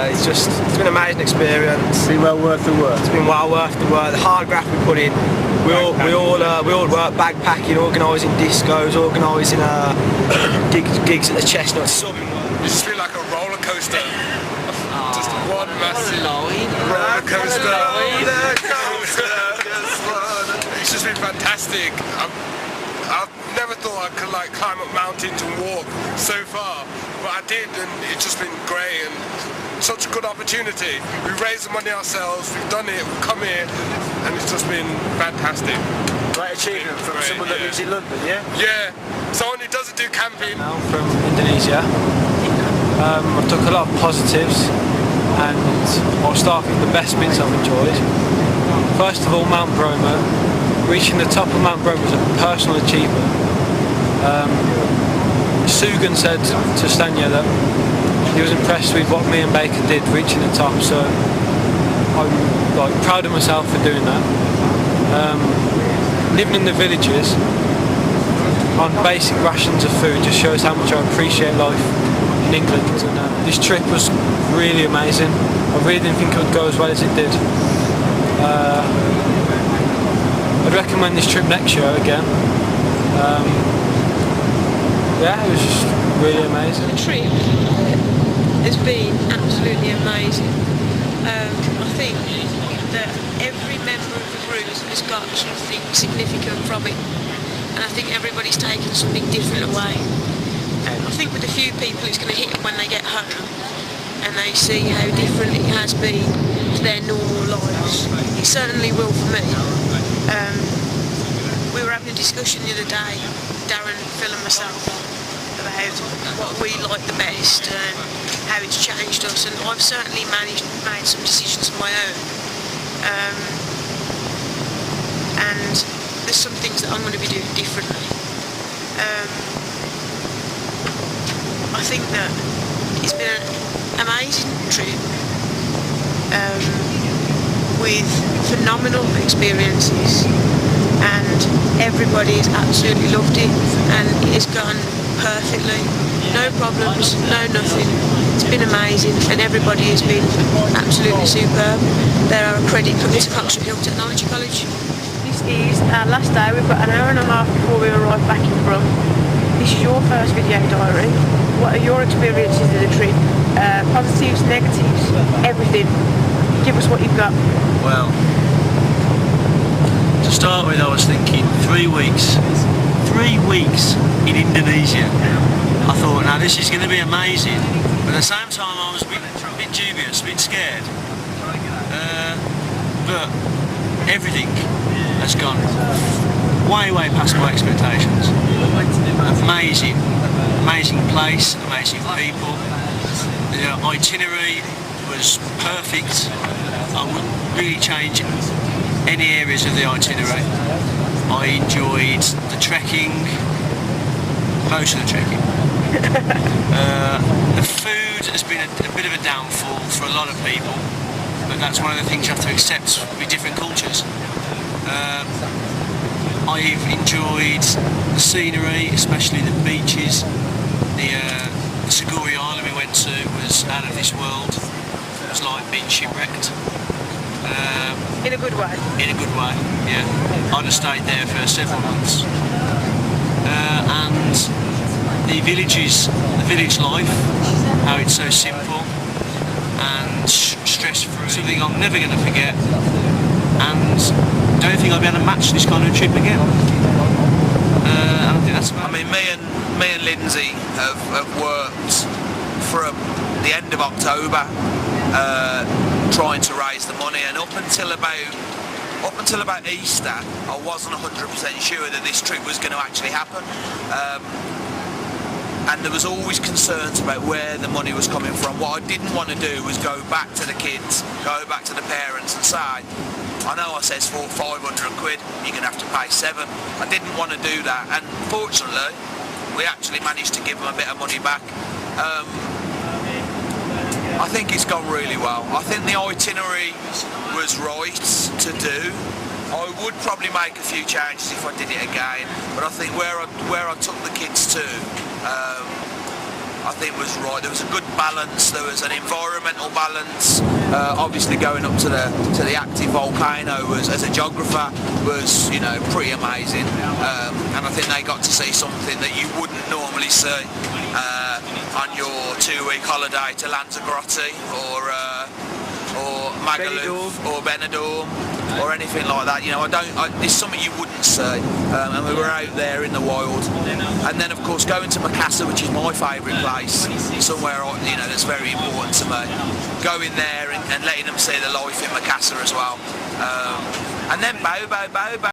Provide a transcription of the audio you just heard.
It's been an amazing experience. It's been well worth the work. It's been well worth the work. The hard graft we put in. We all work backpacking, organising discos, organising gigs at the Chestnut, subbing work. It's just been like a roller coaster. Just one massive roller coaster. It's just been fantastic. I've never thought I could like climb up mountains and walk so far, but I did, and it's just been great and such a good opportunity. We raised the money ourselves, we've done it, we've come here, and it's just been fantastic. Great achievement from someone that lives in London, yeah? Yeah, someone who doesn't do camping. I'm from Indonesia. I took a lot of positives, and I'll start with the best bits I've enjoyed. First of all, Mount Bromo. Reaching the top of Mount Bromo was a personal achievement. Sugan said to Stanya that he was impressed with what me and Baker did reaching the top, so I'm like proud of myself for doing that. Living in the villages on basic rations of food just shows how much I appreciate life in England, and this trip was really amazing. I really didn't think it would go as well as it did. I'd recommend this trip next year again. Yeah, it was just really amazing. The trip has been absolutely amazing. I think that every member of the group has got something significant from it, and I think everybody's taken something different away. I think with a few people it's going to hit them when they get home and they see how different it has been to their normal lives. It certainly will for me. We were having a discussion the other day, Darren, Phil and myself, about what we like the best and how it's changed us, and I've certainly made some decisions of my own. And there's some things that I'm going to be doing differently. I think that it's been an amazing trip with phenomenal experiences, and everybody has absolutely loved it, and it has gone perfectly. No problems, no nothing. It's been amazing, and everybody has been absolutely superb. They're our credit coming to Cockshut Hill Technology College. This is our last day. We've got an hour and a half before we arrive back in Brum. This is your first video diary. What are your experiences of the trip? Positives, negatives, everything. Give us what you've got. Well, to start with, I was thinking 3 weeks. 3 weeks in Indonesia. I thought, now this is going to be amazing, but at the same time I was a bit dubious, a bit scared. But everything has gone way past my expectations. Amazing place, amazing people. The itinerary was perfect. I wouldn't really change any areas of the itinerary. I enjoyed the trekking, most of the trekking. The food has been a bit of a downfall for a lot of people, but that's one of the things you have to accept with different cultures. I've enjoyed the scenery, especially the beaches. The Siguri Island we went to was out of this world. It was like being shipwrecked. In a good way? In a good way, yeah. I'd have stayed there for several months. And the villages, the village life, how it's so simple and stress-free, something I'm never going to forget, and don't think I'll be able to match this kind of trip again. I think that's about me and Lindsay have worked from the end of October trying to raise the money, and up until about Easter I wasn't 100% sure that this trip was going to actually happen, and there was always concerns about where the money was coming from. What I didn't want to do was go back to the kids, go back to the parents and say, I know I says for 500 quid you're going to have to pay 7. I didn't want to do that, and fortunately we actually managed to give them a bit of money back. I think it's gone really well. I think the itinerary was right to do. I would probably make a few changes if I did it again, but I think where I took the kids to I think was right. There was a good balance. There was an environmental balance. Obviously, going up to the active volcano as a geographer was, you know, pretty amazing. And I think they got to see something that you wouldn't normally see on your 2-week holiday to Lanzarote or Magaluf or Benidorm or anything like that. You know, it's something you wouldn't see, and we were out there in the wild. And then of course going to Macassar, which is my favourite place, somewhere, you know, that's very important to me. Going there and letting them see the life in Macassar as well. And then Bow.